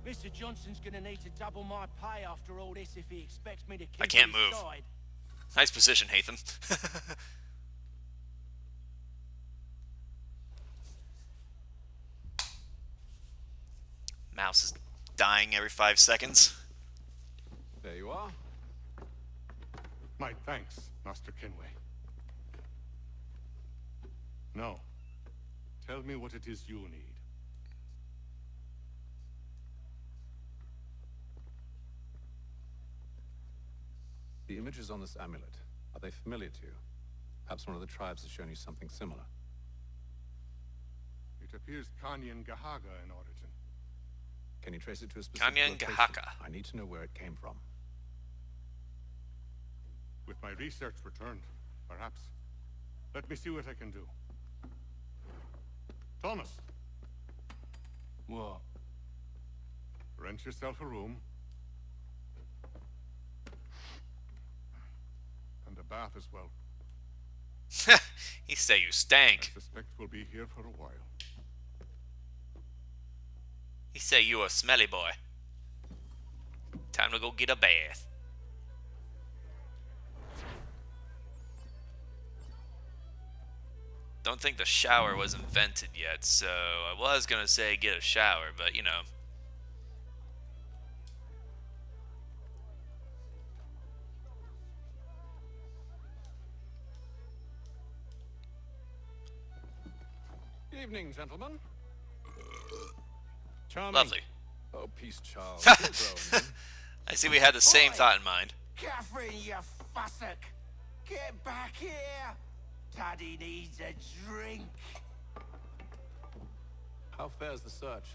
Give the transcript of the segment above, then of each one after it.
Mr. Johnson's gonna need to double my pay after all this if he expects me to keep I can't his move. side. Nice position, Hatham. Mouse is dying every 5 seconds. There you are. My thanks, Master Kenway. Now, tell me what it is you need. The images on this amulet, are they familiar to you? Perhaps one of the tribes has shown you something similar. It appears Kanyan Gahaga in origin. Can you trace it to a specific Kanyan location? Gahaka. I need to know where it came from. With my research returned, perhaps. Let me see what I can do. Thomas, What? rent yourself a room. And a bath as well. He say you stank. I suspect we'll be here for a while. He say you a smelly boy. Time to go get a bath. Don't think the shower was invented yet, so I was gonna say get a shower, but you know. Evening, gentlemen. Charming. Lovely. Oh, peace, Charles. You're growing, I see we had the same Oi! thought in mind. Catherine, you fussock! Get back here! Daddy needs a drink. How fares the search?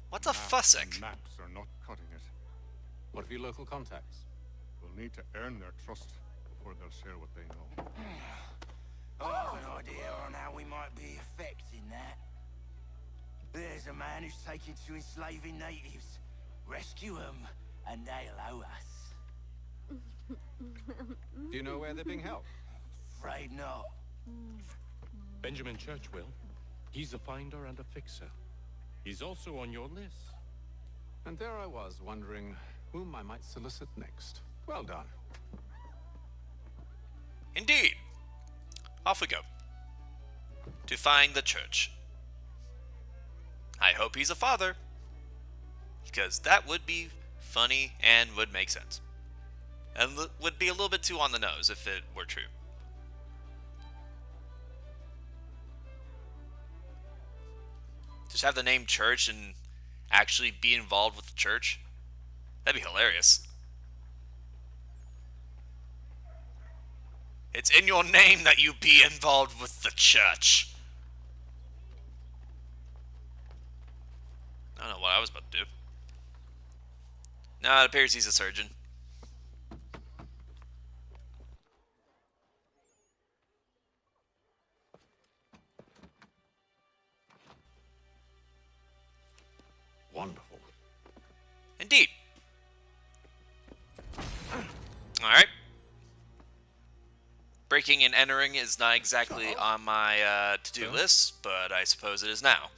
What's a Maps fussock? and maps are not cutting it. What of your local contacts? We'll need to earn their trust before they'll share what they know. I have an idea on how we might be affecting that. There's a man who's taken to enslaving natives. Rescue them, and they'll owe us. Do you know where they're being held? Afraid not. Benjamin Churchwill. He's a finder and a fixer. He's also on your list. And there I was, wondering whom I might solicit next. Well done. Indeed. Off we go. To find the church. I hope he's a father. Because that would be funny and would make sense. And would be a little bit too on the nose if it were true. Just have the name church and actually be involved with the church. That'd be hilarious. It's in your name that you be involved with the church. I don't know what I was about to do. No, it appears he's a surgeon. Wonderful. Indeed. Alright. Breaking and entering is not exactly on my to-do list, but I suppose it is now.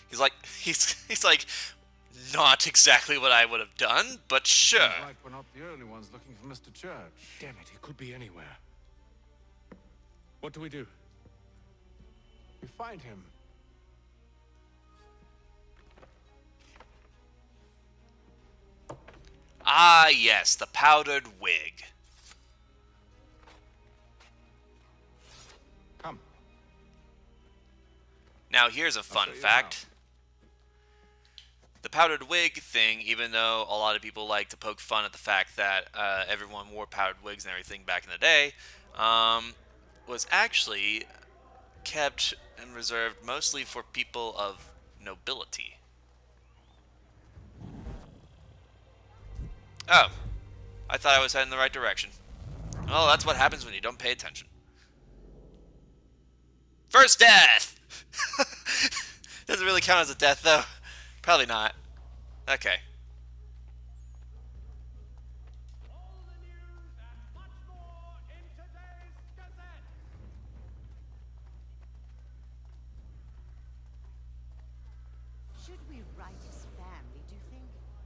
he's like, not exactly what I would have done, but sure. Seems like we're not the only ones looking for Mr. Church. Damn it, he could be anywhere. What do we do? We find him. Ah, yes, the powdered wig. Come. Now, here's a fun show you fact. The powdered wig thing, even though a lot of people like to poke fun at the fact that everyone wore powdered wigs and everything back in the day, was actually kept and reserved mostly for people of nobility. Oh, I thought I was heading in the right direction. Well, that's what happens when you don't pay attention. First death! Doesn't really count as a death, though. Probably not. Okay. Should we write his family, do you think?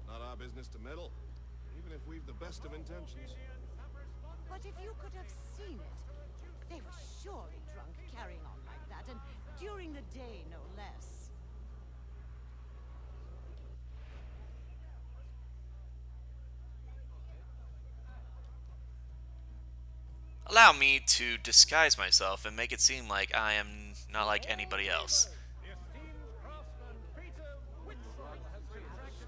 Not our business to meddle, even if we've the best of intentions. But if you could have seen it, they were surely drunk carrying on like that, and during the day, no less. Allow me to disguise myself and make it seem like I am not like anybody else.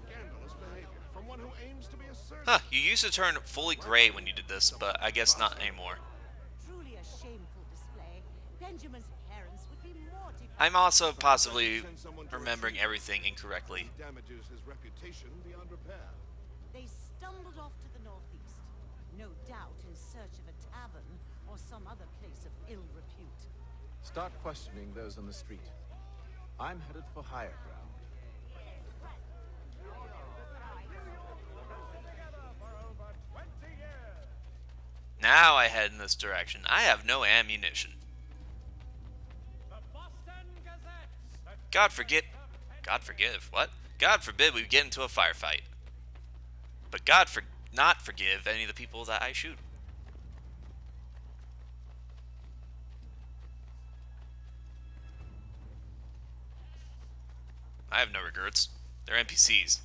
Scandalous behavior from one who aims to be a surgeon. Huh, you used to turn fully gray when you did this, but I guess not anymore. Truly a shameful display. Benjamin's parents would be mortified. I'm also possibly remembering everything incorrectly. He damages his reputation beyond repair. They stumbled off to the northeast, no doubt in search of a tavern or some other place of ill repute. Start questioning those on the street. I'm headed for higher ground. Now I head in this direction. I have no ammunition. God forgive, what? God forbid we get into a firefight. But God not forgive any of the people that I shoot. I have no regrets. They're NPCs.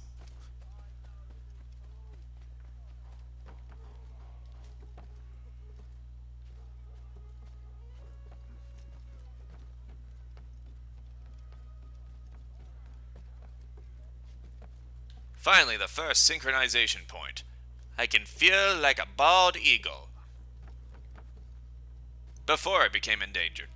Finally, the first synchronization point. I can feel like a bald eagle. Before I became endangered.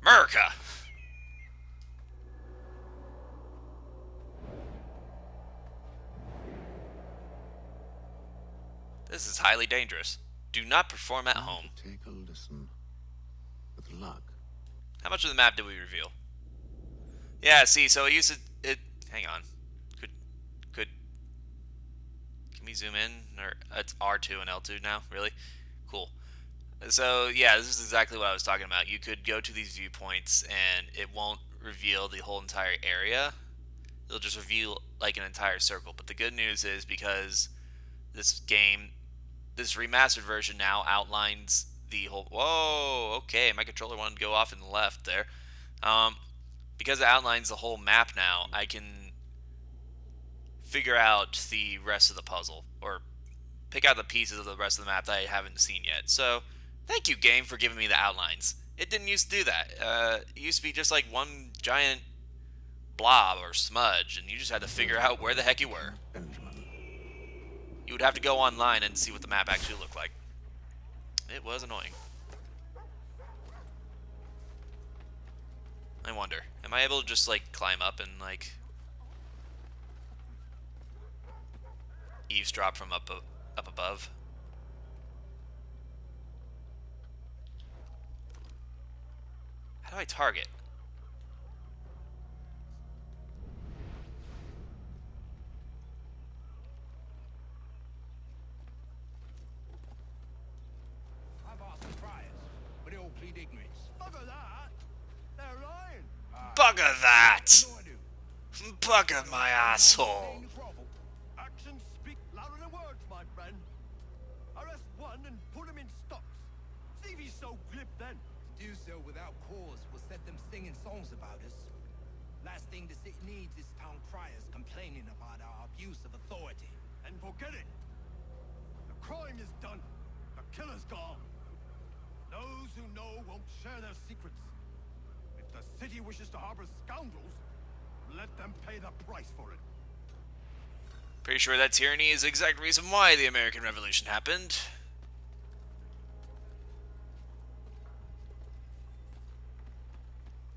America! This is highly dangerous. Do not perform at home. Take a listen. With luck. How much of the map did we reveal? Yeah, see, so it used to... hang on. Could... Can we zoom in? Or it's R2 and L2 now? Really? Cool. So, yeah, this is exactly what I was talking about. You could go to these viewpoints and it won't reveal the whole entire area. It'll just reveal, like, an entire circle. But the good news is because this game... This remastered version now outlines the whole... Whoa, okay, my controller wanted to go off in the left there. Because it outlines the whole map now, I can figure out the rest of the puzzle. Or pick out the pieces of the rest of the map that I haven't seen yet. So, thank you, game, for giving me the outlines. It didn't used to do that. It used to be just like one giant blob or smudge, and you just had to figure out where the heck you were. You would have to go online and see what the map actually looked like. It was annoying. I wonder, am I able to just, like, climb up and, like, eavesdrop from up above? How do I target? Bugger that! They're lying! Bugger that! No, I do. Bugger my asshole! Actions speak louder than words, my friend. Arrest one and put him in stocks. See if he's so glib then. Do so without cause will set them singing songs about us. Last thing the city needs is town criers complaining about our abuse of authority. And forget it. The crime is done. The killer's gone. Those who know won't share their secrets. If the city wishes to harbor scoundrels, let them pay the price for it. Pretty sure that tyranny is the exact reason why the American Revolution happened.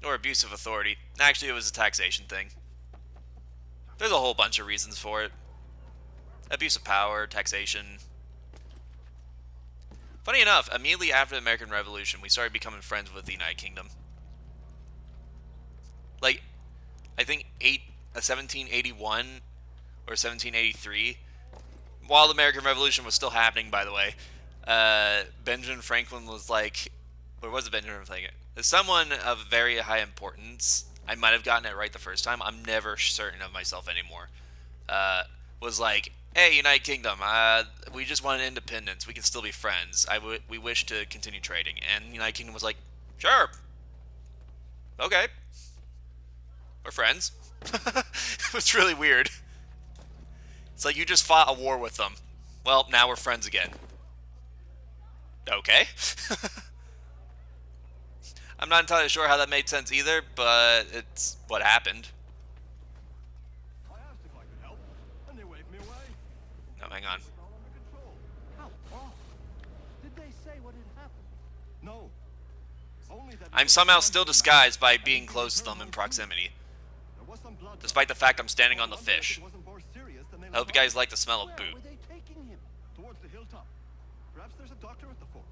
Or abuse of authority. Actually, it was a taxation thing. There's a whole bunch of reasons for it. Abuse of power, taxation. Funny enough, immediately after the American Revolution, we started becoming friends with the United Kingdom. Like, I think 1781 or 1783, while the American Revolution was still happening, by the way, Benjamin Franklin was like, or was it Benjamin Franklin? Someone of very high importance. I might have gotten it right the first time. I'm never certain of myself anymore. Was like, hey, United Kingdom, we just wanted independence. We can still be friends. We wish to continue trading. And United Kingdom was like, sure. Okay. We're friends. It was really weird. It's like you just fought a war with them. Well, now we're friends again. Okay. I'm not entirely sure how that made sense either, but it's what happened. I asked if I could help, and they waved me away. No, hang on. How odd. Did they say what had happened? No. Only that I'm somehow still disguised by being close to them in proximity, there was some blood. despite the fact I'm standing on the fish. It wasn't more serious than they I hope you guys like the smell of Where boot. were they taking him? Towards the hilltop. Perhaps there's a doctor at the fort.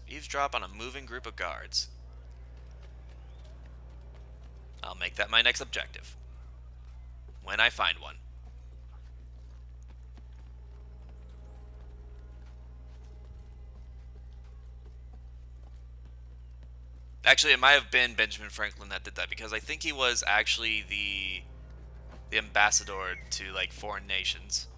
Eavesdrop on a moving group of guards. I'll make that my next objective. When I find one. Actually, it might have been Benjamin Franklin that did that, because I think he was actually the ambassador to, like, foreign nations.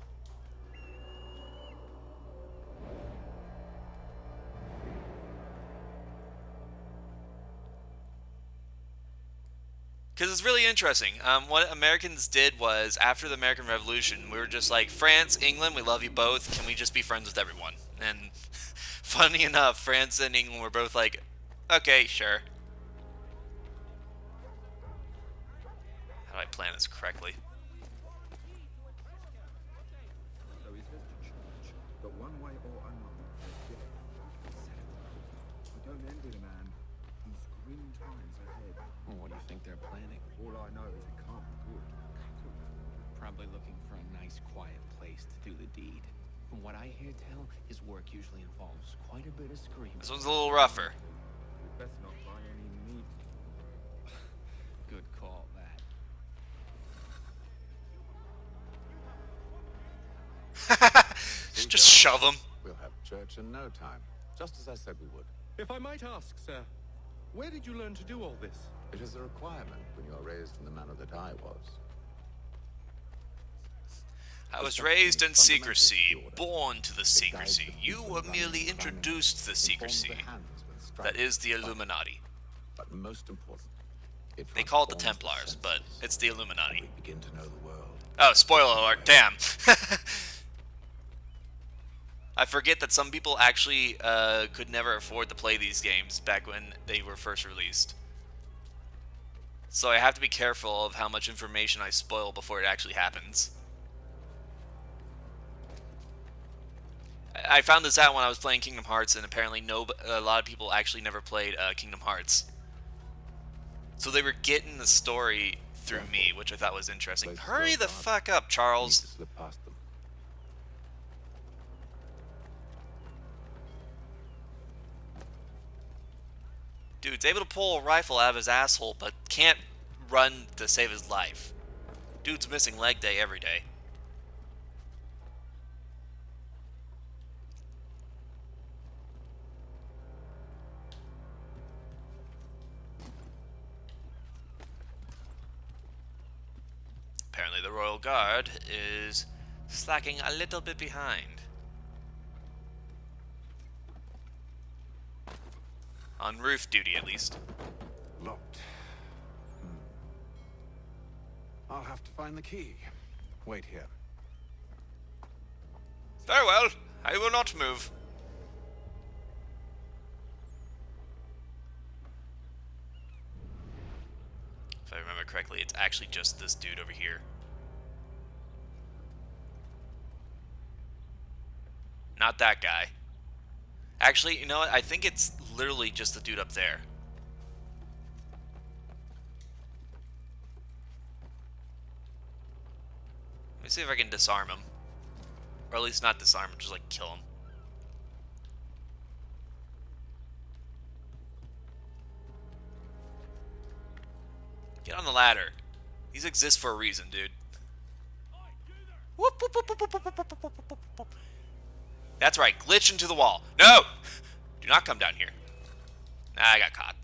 Because it's really interesting. What Americans did was, after the American Revolution, we were just like, France, England, we love you both. Can we just be friends with everyone? And funny enough, France and England were both like, okay, sure. How do I plan this correctly? So he says to church that one way or another they're dead. I don't envy the man. He's grim times ahead. Well, what do you think they're planning? All I know is it can't be good. Probably looking for a nice, quiet place to do the deed. From what I hear tell, his work usually involves quite a bit of screaming. This one's a little rougher. We best not buy any meat. Good call, that. Just shove them. We'll have church in no time, just as I said we would. If I might ask, sir, where did you learn to do all this? It is a requirement when you are raised in the manner that I was. I was raised in secrecy, born to the secrecy. You were merely introduced to the secrecy. That is the Illuminati. But most important, They call it the Templars, but it's the Illuminati. we begin to know the world. Oh, spoiler alert, damn. I forget that some people actually could never afford to play these games back when they were first released. So I have to be careful of how much information I spoil before it actually happens. I found this out when I was playing Kingdom Hearts, and apparently a lot of people actually never played Kingdom Hearts. So they were getting the story through me, which I thought was interesting. Hurry the fuck up, Charles. Slip past them. Dude's able to pull a rifle out of his asshole, but can't run to save his life. Dude's missing leg day every day. Apparently the Royal Guard is slacking a little bit behind. On roof duty, at least. Locked. I'll have to find the key. Wait here. Very well. I will not move. If I remember correctly, it's actually just this dude over here. Not that guy. Actually, you know what? I think it's literally just the dude up there. Let me see if I can disarm him. Or at least not disarm him, just like kill him. Get on the ladder. These exist for a reason, dude. Whoop, whoop, whoop, whoop, whoop, whoop, whoop, whoop, whoop, whoop, whoop. That's right. Glitch into the wall. No! Do not come down here. Nah, I got caught.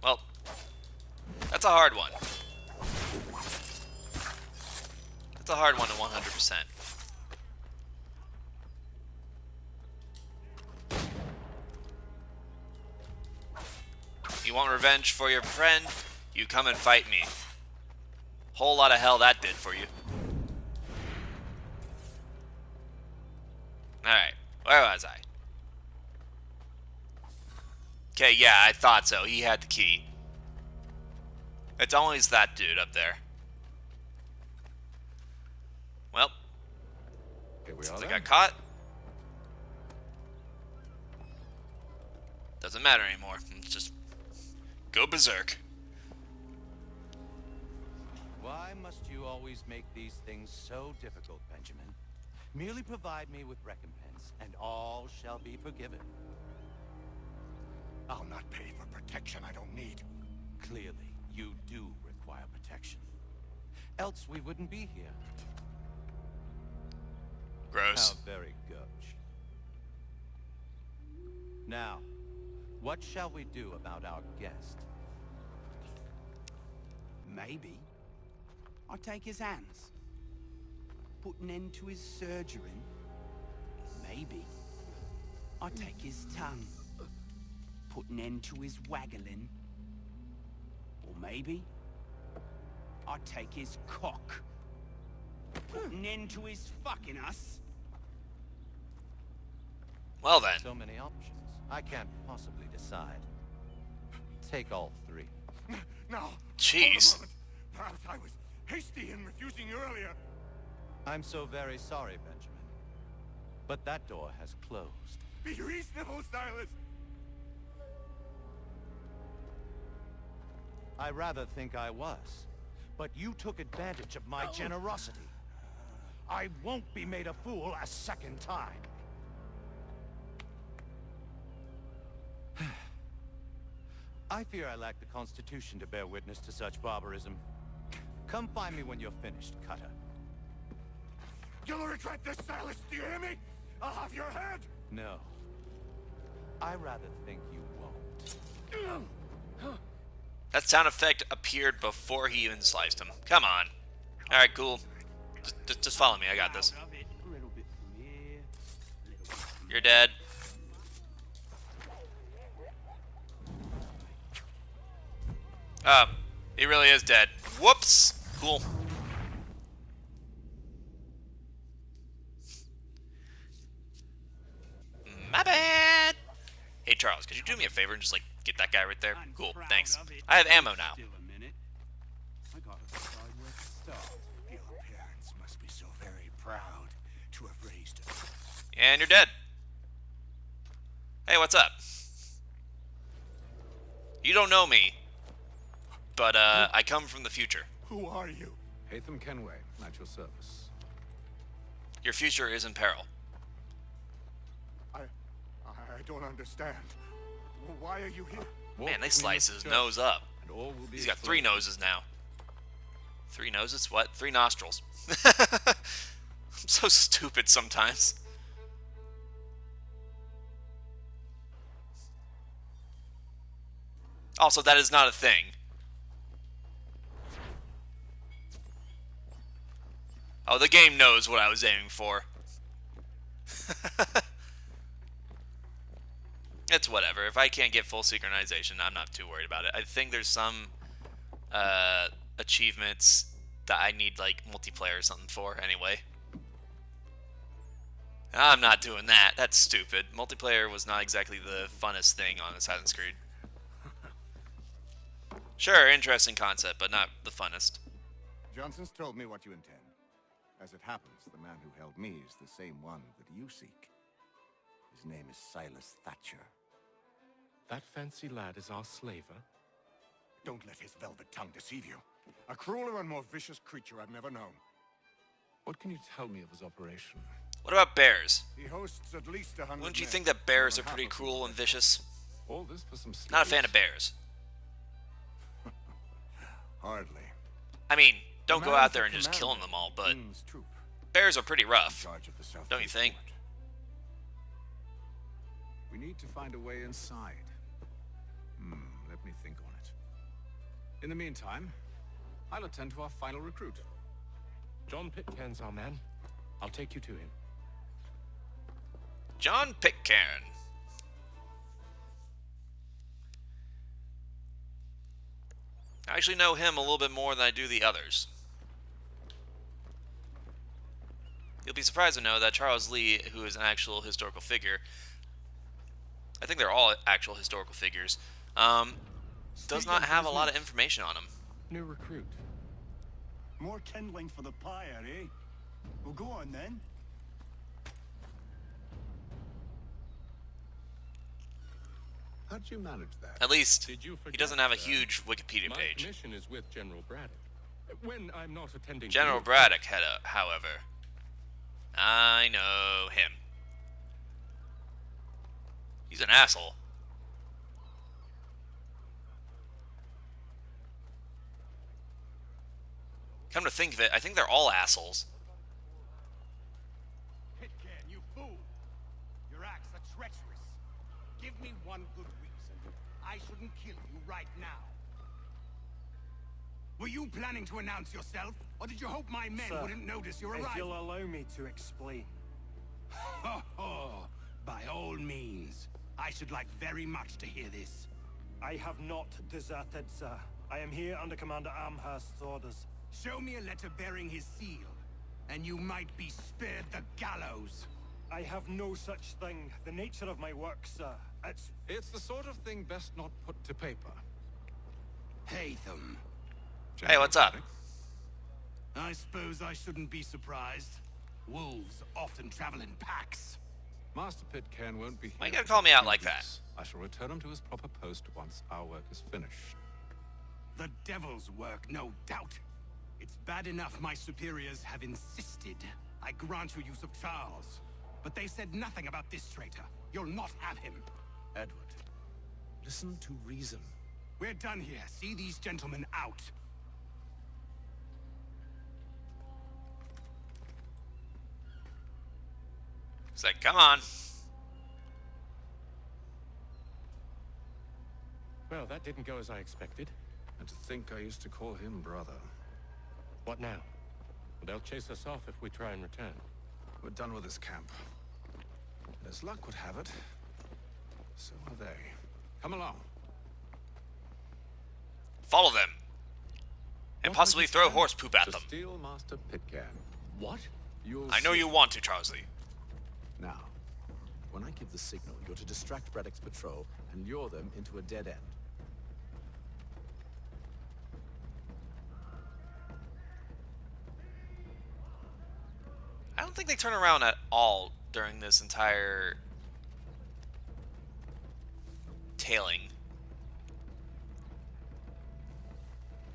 Well, that's a hard one. That's a hard one to 100%. You want revenge for your friend? You come and fight me. Whole lot of hell that did for you. Alright, where was I? Okay, yeah, I thought so. He had the key. It's always that dude up there. Well, Here we since are I then. got caught, doesn't matter anymore. Let's just go berserk. Why must you always make these things so difficult, Benjamin? Merely provide me with recompense, and all shall be forgiven. I'll not pay for protection I don't need. Clearly, you do require protection. Else we wouldn't be here. Gross. How very gauche. Now, what shall we do about our guest? Maybe. I'll take his hands. Put an end to his surgery. Maybe. I'll take his tongue. Put an end to his waggling. Or maybe I'll take his cock. Put an end to his fucking us. Well then. So many options. I can't possibly decide. Take all three. No. Jeez. Hold a moment. Perhaps I was hasty in refusing you earlier. I'm so very sorry, Benjamin. But that door has closed. Be reasonable, Silas. I rather think I was. But you took advantage of my generosity. I won't be made a fool a second time. I fear I lack the constitution to bear witness to such barbarism. Come find me when you're finished, Cutter. You'll regret this, Silas. Do you hear me? I'll have your head. No. I rather think you won't. That sound effect appeared before he even sliced him. Come on. Alright, cool. Just follow me. I got this. You're dead. Oh, he really is dead. Whoops. Cool. My bad. Hey, Charles, could you do me a favor and just, like, get that guy right there? Cool, thanks. I have ammo now. Your parents must be so very proud to have raised us. And you're dead. Hey, what's up? You don't know me, but, I come from the future. Who are you? Hatham Kenway, at your service. Your future is in peril. I don't understand. Why are you here? Man, they slice his nose up. He's got 3 noses now. 3 noses? What? 3 nostrils. I'm so stupid sometimes. Also, that is not a thing. Oh, the game knows what I was aiming for. It's whatever. If I can't get full synchronization, I'm not too worried about it. I think there's some achievements that I need, like, multiplayer or something for, anyway. I'm not doing that. That's stupid. Multiplayer was not exactly the funnest thing on Assassin's Creed. Sure, interesting concept, but not the funnest. Johnson's told me what you intend. As it happens, the man who held me is the same one that you seek. His name is Silas Thatcher. That fancy lad is our slaver? Don't let his velvet tongue deceive you. A crueler and more vicious creature I've never known. What can you tell me of his operation? What about bears? He hosts at least 100 Wouldn't you men. think that bears More are than pretty half of cruel them and vicious? All this for some Not a fan of slippers? bears. Hardly. I mean, don't The go man out for there and just killing commander them all, of but King's troop, bears are pretty in rough, charge of the South don't you East think? Fort. We need to find a way inside. Let me think on it. In the meantime, I'll attend to our final recruit. John Pitcairn's our man. I'll take you to him. John Pitcairn. I actually know him a little bit more than I do the others. You'll be surprised to know that Charles Lee, who is an actual historical figure, I think they're all actual historical figures, does not have a lot of information on him. New recruit. More kindling for the pyre, eh? Well, go on then. How'd you manage that? At least, Did you he forget, doesn't have a sir? huge Wikipedia My page. commission is with General Braddock. When I'm not attending... General to- Braddock, however. I know him. He's an asshole. Come to think of it, I think they're all assholes. Pitcairn, you fool! Your acts are treacherous. Give me one good reason. I shouldn't kill you right now. Were you planning to announce yourself? Or did you hope my men Sir, wouldn't notice your If arrival? you'll allow me to explain. Ho ho! By all means. I should like very much to hear this. I have not deserted, sir. I am here under Commander Amherst's orders. Show me a letter bearing his seal, and you might be spared the gallows. I have no such thing. The nature of my work, sir. It's the sort of thing best not put to paper. Haytham. Hey, what's up? I suppose I shouldn't be surprised. Wolves often travel in packs. Master Pitcairn won't be here. Why you gotta call me out for like 2 that? weeks. I shall return him to his proper post once our work is finished. The devil's work, no doubt. It's bad enough my superiors have insisted I grant you use of Charles. But they said nothing about this traitor. You'll not have him. Edward, listen to reason. We're done here. See these gentlemen out. It's like, come on. Well, that didn't go as I expected. And to think I used to call him brother. What now? They'll chase us off if we try and return. We're done with this camp. As luck would have it, so are they. Come along. Follow them. And What possibly would you throw say? horse poop at To them. steal Master Pitcairn. What? You'll I know see. you want to, Charlesley. Now, when I give the signal, you're to distract Braddock's patrol and lure them into a dead end. I don't think they turn around at all during this entire tailing.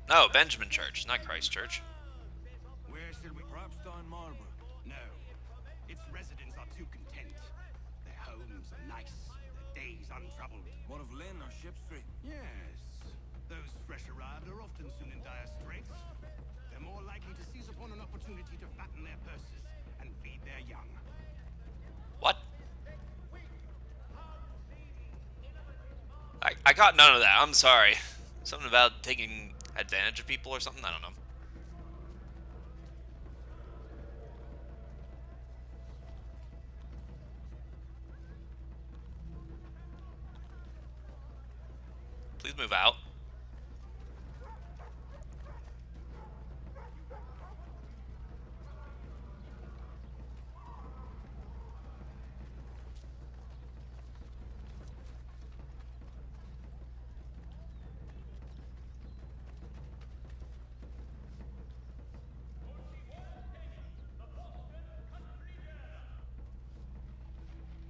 No, Benjamin Church, not Christ Church. Where should we? Perhaps down Marlborough. No. Its residents are too content. Their homes are nice. Their days untroubled. What of Lynn or Ship Street? Yes. Those fresh arrived are often soon in dire straits. They're more likely to seize upon an opportunity to fatten their purses and feed their young. What? I got none of that. I'm sorry. Something about taking advantage of people or something? I don't know. Please move out.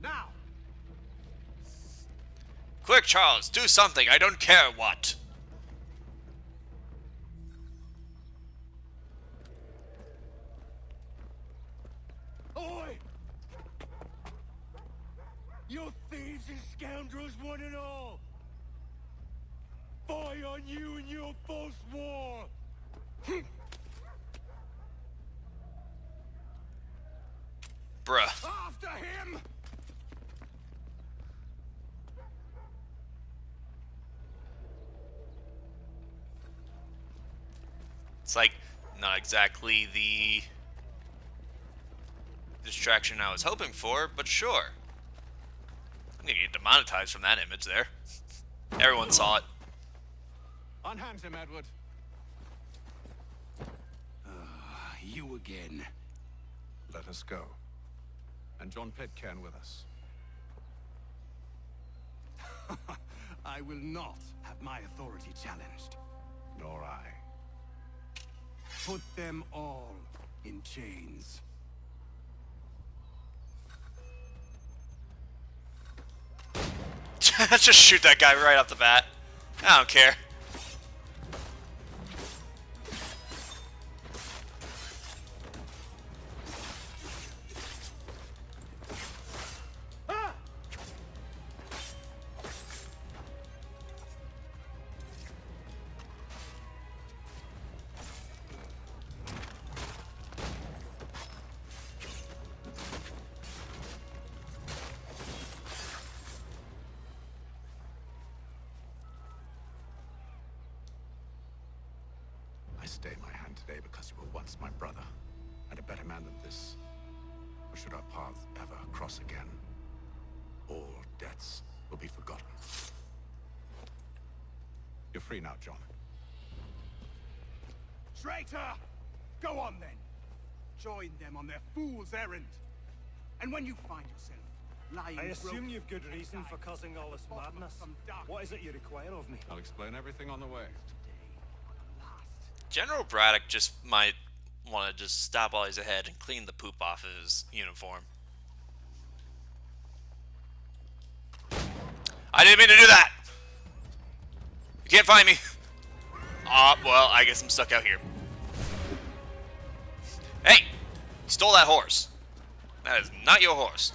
Now! Quick, Charles, do something. I don't care what. one and all. Fie on you and your false war. Bruh. After him! It's like not exactly the distraction I was hoping for, but sure. I'm gonna get demonetized from that image there. Everyone saw it. Unhand him, Edward. You again. Let us go. And John Pitcairn with us. I will not have my authority challenged. Nor I. Put them all in chains. Just shoot that guy right off the bat. I don't care. I stayed my hand today because you were once my brother, and a better man than this. Or should our paths ever cross again, all debts will be forgotten. You're free now, John. Traitor! Go on then. Join them on their fool's errand. And when you find yourself lying I assume broken you've good reason for causing all this madness. What is it you require of me? I'll explain everything on the way. General Braddock just might want to just stop while he's ahead and clean the poop off his uniform. I didn't mean to do that! You can't find me! Well, I guess I'm stuck out here. Hey! You stole that horse. That is not your horse.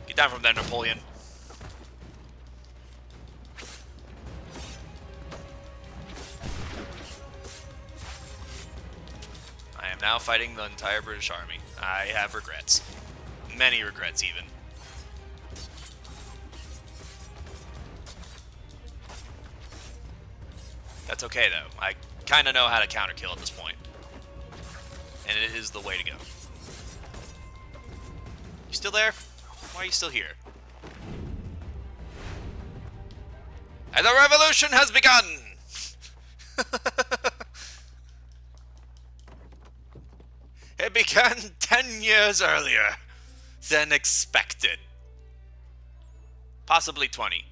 Get down from there, Napoleon. I am now fighting the entire British Army. I have regrets. Many regrets, even. That's okay, though. I kind of know how to counterkill at this point. And it is the way to go. You still there? Why are you still here? And the revolution has begun! It began 10 years earlier than expected. Possibly 20.